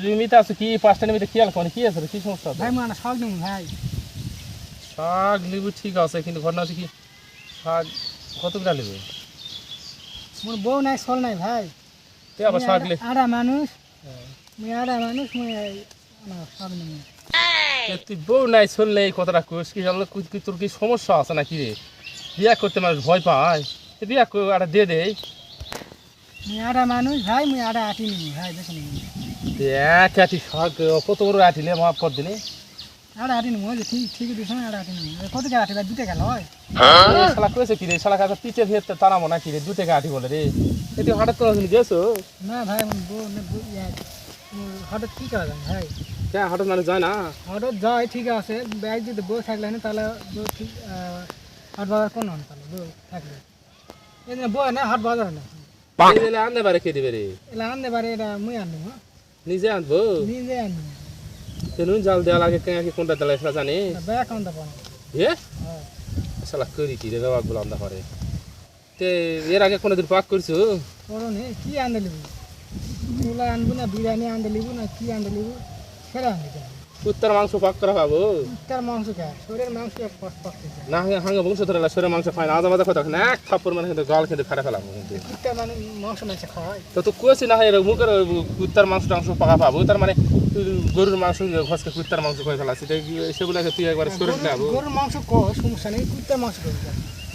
জমিতে আছে কি 5টা জমিতে কি আর কোন কি আছে কি সমস্যা ভাই মানে শাক নিব ভাই শাক লিবু ঠিক আছে কিন্তু ঘটনা হচ্ছে কি শাক কতটা লিবু মোর বউ নাই চল নাই ভাই তে আবার শাক লে আড়া মানুষ মুই শাক নিব তুই বউ নাই শুনলে এই কথাটা কোস কি জানলো তোর কি সমস্যা আছে নাকি রে বিয়া করতে মানুষ ভয় পায় বিয়া আটা দিয়ে দে মুই আড়া মানুষ ভাই মুই আড়া আটি নিব ভাই বেশি নিব এক আটি শাক কত বড় আটি লে মাপ কর দিনে আড়া আটি নিব ঠিক দিছ আড়া আটি নিব কত টাকা আটি ভাই 2 টাকা লয় শালা কইছে কি রে শালা কাছে পিছে ভেতে তারামো না কি রে 2 টাকা আটি বলে রে এটি হঠাৎ করে গেছো না ভাই মুই বউ না হঠাৎ কি কাজ ভাই কে হঠাৎ মানে যায় না হঠাৎ যায় ঠিক আছে ব্যাগ যদি বউ থাকলে না তাহলে বউ ঠিক হাট বাজার কোন হন তাহলে বউ থাকলে এই যে বউ না হাট বাজার না এই দিলে আনতে পারে কে দিবে রে এলা আনতে পারে এটা মুই আনবো হ্যাঁ নিজে আনবো নিজে আনবো তেনুন জাল দেওয়া লাগে কে কোনটা দিলে সেটা জানি ব্যাগ আনতে পারে এ হ্যাঁ শালা করি কি রে বাবা গুলো আনতে পারে তে এর আগে কোনদিন পাক করছো করো নে কি আনতে লিবু তুলা আনবো না বিরিয়ানি আনতে লিবু না কি আনতে লিবু সেটা আনতে কুত্তার মাংস পাক করা পাবো তার মাংস খায় শরীরের মাংস পাকতে না হাঙ্গা বংশ ধরে সরে মাংস খায় না আজা বাজা কথা না এক থাপ্পড় মানে কিন্তু গাল খেতে ফেরা ফেলাবো কিন্তু কুত্তার মানে মাংস মাংস খায় তো কুয়াছি না হয় মুখের কুত্তার মাংস টাংস পাকা পাবো তার মানে তুই গরুর মাংস ঘষকে কুত্তার মাংস খাই ফেলাছি সেগুলোকে তুই একবার সরে ফেলাবো গরুর মাংস কয় সমস্যা নেই কুত্তার মাংস কই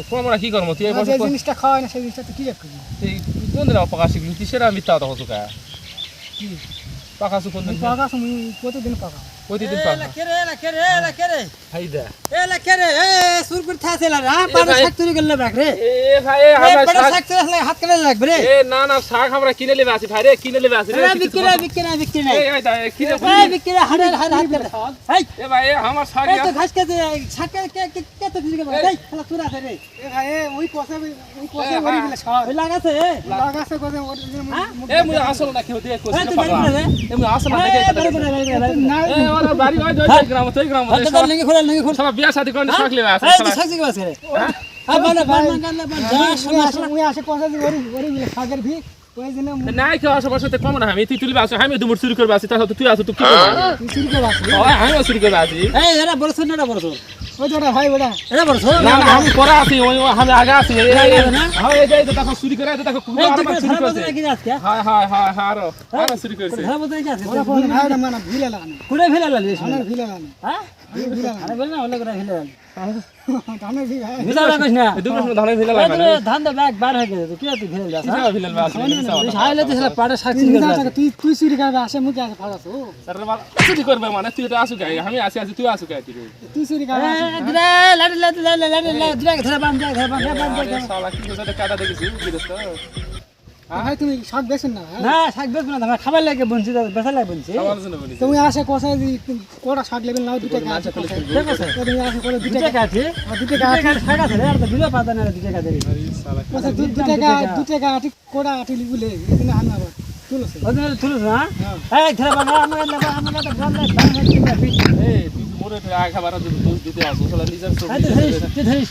তো আমরা কি করবো তুই যে জিনিসটা খাওয়ায় না সেই জিনিসটা তো কি করবি এই কোন দিন পাকা শিখলি কিসের মিথ্যা কথা হতো কা কি পাকাছু কোন দিন পাকা তুমি প্রতিদিন পাকা প্রতিদিন পাকা কে রে হাইদা এলা কে রে এ সুরপুর থাছেলা রা পাড়া শাক চুরি করলে বাক রে এ ভাই আমরা পাড়া শাক চুরি হলে হাত কেটে লাগবে রে এ না না শাক আমরা কিনে নেবে আসি ভাই রে কিনে নেবে আসি রে বিক্রি না এই ভাই কিনে এই বিক্রি হাত কেটে এই এ ভাই আমার শাক এই তো ঘাস কেটে শাক কে তো চুরি করবে এই শালা চুরা আছে রে এ ভাই ওই পয়সা ওরি দিলে সব লাগাছে কোসে এ মুই আসল না কেউ দিয়ে কোসে পাগলা এ মুই আসল না দেখে এ ওরা বাড়ি হয় ওই গ্রাম তো গ্রাম লেগে খোল সব বিয়া শাদি করে শাক লেবে আসে এই শাক কি আছে রে আ বানা গান্না যা সমস্যা ওই আসে পয়সা ওরি দিলে শাকের ভি ওই দিনে নাই কেউ আসে বসে কম না আমি তুই তুলবে আসে আমি দুমুর চুরি করবে আসি তাহলে তুই আসে তুই কি করবি তুই চুরি করে আসি ওই আমি চুরি করবে আসি এই এরা বড় ছোট না বড় ছোট ওই তোরা ভাই ওটা এরা বড় ছোট না আমি পরে আসি ওই আমি আগে আসি এই হ্যাঁ এই যে দেখো চুরি করে দেখো কুকুর আমার চুরি করছে হ্যাঁ হ্যাঁ হ্যাঁ হ্যাঁ আরো চুরি করছে ধরা বলতে কি আছে ওরা ফোন ভাই না মানে ভিলা লাগানো কুড়ে ভিলা লাগালি ধানের ভিলা লাগানো হ্যাঁ ভিলা আরে বল না ওলে করে ভিলা ধানের ভিলা লাগাস না দুপুর ধানের ভিলা লাগানো ধান দা ব্যাগ বার হয়ে গেছে কি তুই ভিলা লাগাস হ্যাঁ ভিলা লাগাস হাইলে তো শালা পাড়া শাক চুরি করে তুই চুরি করে আসে মুকে আসে ফাগাছো আরে বাবা চুরি করবে মানে তুই এটা আসু গাই আমি আসি তুই আসু গাই তুই চুরি করে দিলে লাড়ি দিলে ধরে বান শালা কি কথা কাটা দেখেছি কি দোস্ত ভাই তুমি শাক বেছেন না না শাক বেচব না আমরা খাবার লাগে বনছি বেচা লাগে বনছি তুমি আসে কোসায় কোটা শাক লেবেল নাও 2 টাকা আছে ঠিক আছে তুমি আসে কোটা 2 টাকা আছে আর 2 টাকা শাক আছে রে আর তো বিলো পাতা না 2 টাকা দেরি শালা কোসা 2 টাকা আটি কোটা আটি লিবুলে এদিন আনা আবার তুলছে ওদিন তুলছ না এই ধরে বাবা আমরা তো গান নাই এই তুই মোরে আগা বারা দুধ দিতে আসো শালা নিজের সবজি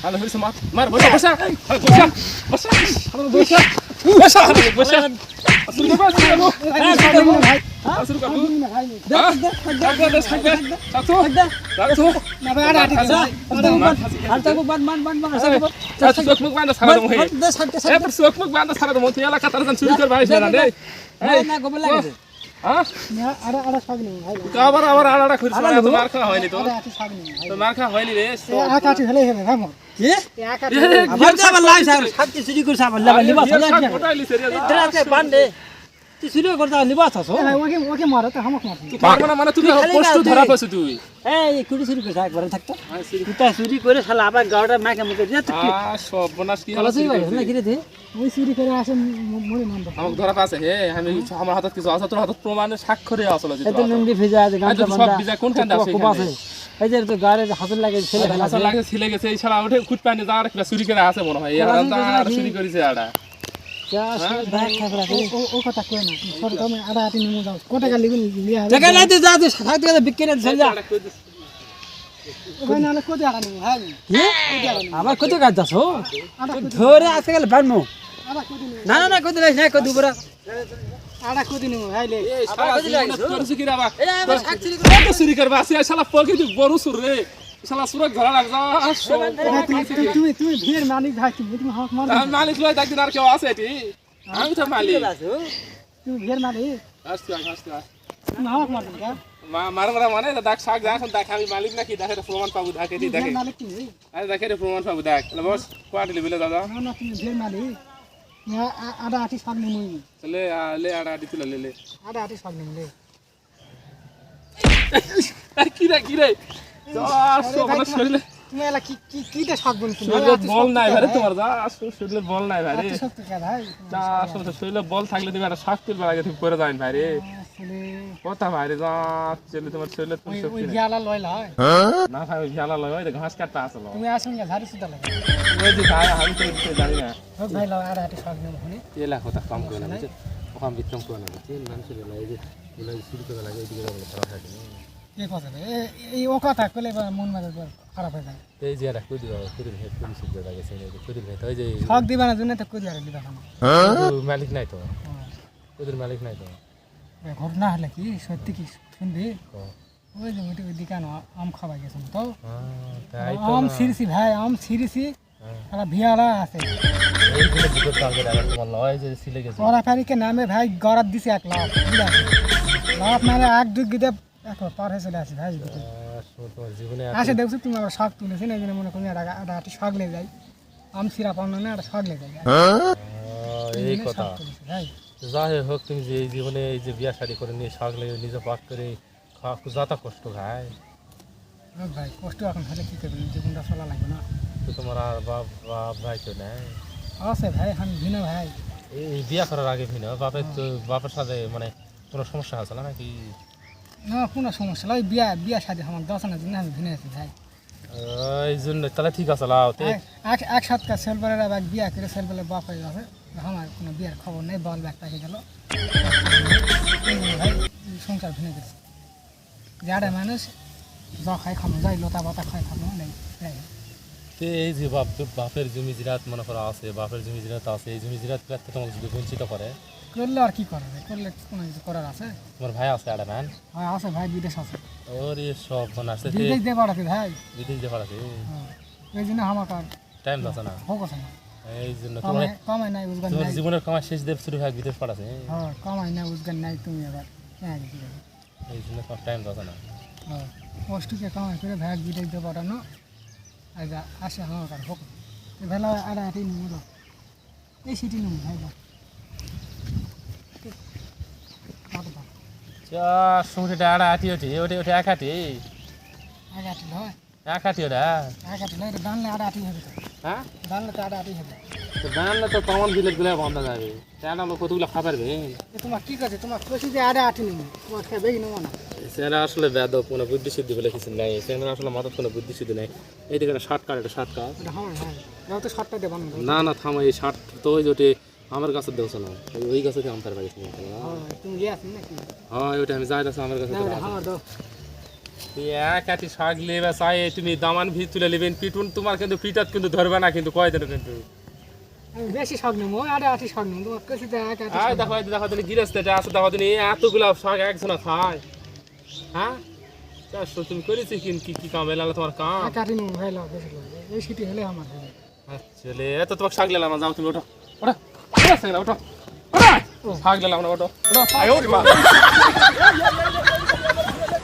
আলো হইছে মার বসা বসা বসা বসা বসা বসা আসুন বাবা আসুন ভাই আসুন কাকু দেখো না ভাই আর আটি আর তাকু বান চোখ মুখ বান্দা সারা দম হই এ তোর চোখ মুখ বান্দা সারা দম তুই এলাকা তার চুরি করবা আইছ না রে না গোবর লাগে হ্যাঁ না আড়া শাক নেই ভাই আবার আড়া করিস না তো মার খাওয়া হয়নি তো আটি শাক নেই ভাই তো মার খাওয়া হয়নি রে এক আটি হলে হবে ভাই মোর কি এক আটি আবার তো আবার লাইভ শাক চুরি করছ আবার লিবাস কোটাইলি সেরিয়া ইতরাতে বান্দে তুই চুরি করতা লিবাস আছো ভাই ওকে মারো তো হামক মার তুই পারবো না মানে তুই পোস্ট ধরা পাছ তুই এই কুড়ি চুরি করছ একবার থাকতো তুই চুরি করে শালা আবার গাওটা মাকে মুখে দিয়ে তুই সব বনাস কি কলা চুরি করে না কি রে ওই চুরি করে আসে মরে নাম আমাকে ধরা পাছে হে আমি আমার হাতত কিছু আছে তোর হাতত প্রমাণে স্বাক্ষরে আসলে যে এই তো লুঙ্গি ভিজা আছে গামছা সব বাঁধা বিজা কোন কান্দা আছে খুব আছে এই যে তো গাড়ির হাসল লাগে ছেলে ফেলা আসলে লাগে ছিলে গেছে এই শালা ওঠে খুট পানি দাঁড় একটা চুরি করে আছে মনে হয় আর চুরি করেছে আড়া যা ব্যাগ খাবলা ও কথা কই না সর তুমি আড়া আটি নিমু যাও কত টাকা লিবি লিয়া টাকা নাই তুই যা তুই শাক থেকে বিক্রি করে চল যা ওখানে আলে কত আড়া নিমু ভাই কি আবার কত কাজ যাছো ধরে আসে গেল বাড়মু আড়া কত নিমু না না না কত লাইছ না কত বড় আড়া কই দিন ভাই লে এই শালা জীবনে করছিস কি রে বাবা এই আমার শাক চুরি কত চুরি করবা আসি শালা পকে তুই বড় সুর রে শালা সুর ঘোড়া লাগা তুমি ভিড় মালিক ভাই তুমি হক মার মালিক লয় দেখদিন আর কেউ আছে এটি আমি তো মালিক তুমি ভিড় মালিক আসতে তুমি হক মার কা মারা মানে দেখ শাক দেখ এখন দেখ আমি মালিক নাকি দেখে প্রমাণ পাবো দেখে দি দেখে মালিক তুমি আরে দেখে প্রমাণ পাবো দেখ বস কোয়াটি লিবিলে দাদা না তুমি ভিড় মালিক আড়া আটি শাক নিমুই চলে লে আড়া আটি তুলে লে আড়া আটি শাক নিমলে কি রে মানে শরীরে তুমি এলা কিটা শাক বলছো শরীরে বল নাই ভাই তোমার যা শরীরে বল নাই ভাই রে এত শক্ত কে ভাই যা আসলে শরীরে বল থাকলে তুমি একটা শাক তুলবার আগে তুমি করে যাবেন ভাই রে আসলে কথা ভাই রে যা চলে তোমার শরীরে তুমি ওই শক্তি নাই। গিয়ালা লয়লা না ভাই ওই খেলা লয় ওই ঘাস কাটতে আসলো তুমি আসুন গা ঝাড়ি সুদা লাগে ওই যে ভাই আমি তো কিছু জানি না হোক ভাই লাও আড়া আটি শাক নিমু হনি এলা কথা কম করে না বুঝছো ওখান বিক্রম করে না বুঝছো মানুষের বেলা এই যে এলা শুরু করে লাগে এইদিকে বলে খারাপ হয় এই কথা এই ও কথা কইলে মন মেজাজ খারাপ হয়ে যায় এই যে রাখ দিও কুড়ির হেড পুলিশ শুরু করে লাগে সেই কুড়ির হেড ওই যে শাক দিবা না জন্য তো কই আর দিবা না মালিক নাই তো ওদের মালিক নাই তো ঘটনা হলে কি সত্যি কি শুনবি ওই যে ওই দোকান আম খাওয়া গেছেন তো তাই আম সিরিসি ভাই আম সিরিসি একটা ভিয়ালা আছে এই যে দুটো টার্গেট আর তোমার লয় যে সিলে গেছে ওরা ফেরিকে নামে ভাই গরাত দিছে 1 লাখ বুঝলা লাখ মানে এক দুই গিদে এখন পার হয়ে চলে আসি ভাই তোমার জীবনে আসে দেখছো তুমি আবার শাক তুলেছি না এই জন্য মনে করি একটা আটি শাক লেগে যায় আম সিরাপ আম না একটা শাক লেগে যায় এই কথা ভাই যাই হোক তুমি যে এই জীবনে এই যে বিয়া শাড়ি করে নিয়ে শাক লেগে নিজে পাক করে খাওয়া যাতা কষ্ট ভাই হোক ভাই কষ্ট এখন হলে কি করবেন জীবনটা চলা লাগবে না তো তোমার আর বাপ ভাই তো নাই আছে ভাই আমি ভিন্ন ভাই এই বিয়া করার আগে ভিন্ন বাপের সাথে মানে কোনো সমস্যা আছে না নাকি না কোনো সমস্যা নাই বিয়া শাদী আমার দশনের জন্য আমি ভিন্ন আছি ভাই এই জন্য তাহলে ঠিক আছে লাও এক সপ্তাহ সেলবারের এক বিয়া করে সেলবারের বাপ হয়ে যাবে আমার কোনো বিয়ার খবর নেই বল ব্যাগ পাকে গেল ভাই সংসার ভেঙে গেছে যারা মানুষ যা খায় খামো যাই লতা পাতা খায় খামো নেই এই যে বাপের জমি জিরাত মনে করা আছে বাপের জমি জিরাত আছে এই জমি জিরাত তোমাকে যদি বঞ্চিত করে করলে আর কি করা যায় করলে কোনো কিছু করার আছে তোমার ভাই আছে একটা ম্যান হ্যাঁ আছে ভাই বিদেশ আছে ওরে সব মানে আসছে বিদেশ দিয়ে পাঠাতে ভাই বিদেশ দিয়ে পাঠাতে এই জন্য আমার কার টাইম আছে না হোক আছে না এই জন্য তোমার কামাই নাই উজগান তোমার নাই জীবনের কামাই শেষ দেব শুরু হয় বিদেশ পাঠাছে হ্যাঁ কামাই নাই উজগান নাই তুমি আবার হ্যাঁ এই জন্য তোমার টাইম আছে না হ্যাঁ কষ্টকে কামাই করে ভাই বিদেশ দিয়ে পাঠানো আর আসে আমার কার হোক ভেলা আর হাঁটি নিব এই সিটি নিব ভাই সংসারটা আড়া আটি ওঠে ওঠে ওঠে এক হাঁটি আগে হাঁটি হয় এক হাঁটি ওটা এক হাঁটি হয় দানলে আর হাঁটি হবে হ্যাঁ দানলে তো আর হাঁটি হবে তো জানলে তো কমন বিলেট গুলো বন্ধ যাবে সেটা লোক কতগুলো খাবার তোমার কি কাছে তোমার খুশি যে আর হাঁটি নিব তোমার খেয়ে বেশি নেবো না সেটা আসলে বেদ কোনো বুদ্ধি সিদ্ধি বলে কিছু নাই সেখানে আসলে মাথার কোনো বুদ্ধি সিদ্ধি নাই এইদিকে শর্টকাট এটা শর্টকাট এটা আমার ভাই যাও তো শর্টটা দেবান না না থামো এই শর্ট তো ওই যেটি আমার কাছে দেওছ না ওই গাছে আমার বাড়ি তুমি গিয়ে আসি নাকি হ্যাঁ ওইটা আমি যাই আমার কাছে আমার দাও এক হাতি শাক লেবে চাই তুমি দামান ভিত তুলে নেবেন পিটুন তোমার কিন্তু পিটাত কিন্তু ধরবে না কিন্তু কয় দিন কিন্তু আমি বেশি শাক নেবো আর হাঁটি শাক নেবো তোমার কাছে তো এক হাঁটি আয় দেখো দেখো তুমি গিরস্তেটা আছে দেখো তুমি এতগুলো শাক একজনা খায় হ্যাঁ চারশো তুমি করেছি কি কি কাম এলাকা তোমার কাম এক হাঁটি নেবো ভাই লাভ বেশি লাগবে এই সিটি হলে আমার হবে আচ্ছা এত তোমাকে শাক লেলাম যাও তুমি ওঠো ওঠো ওঠো শাক লেলাম ওঠো ওঠো শাক লেলাম ওঠো ওঠো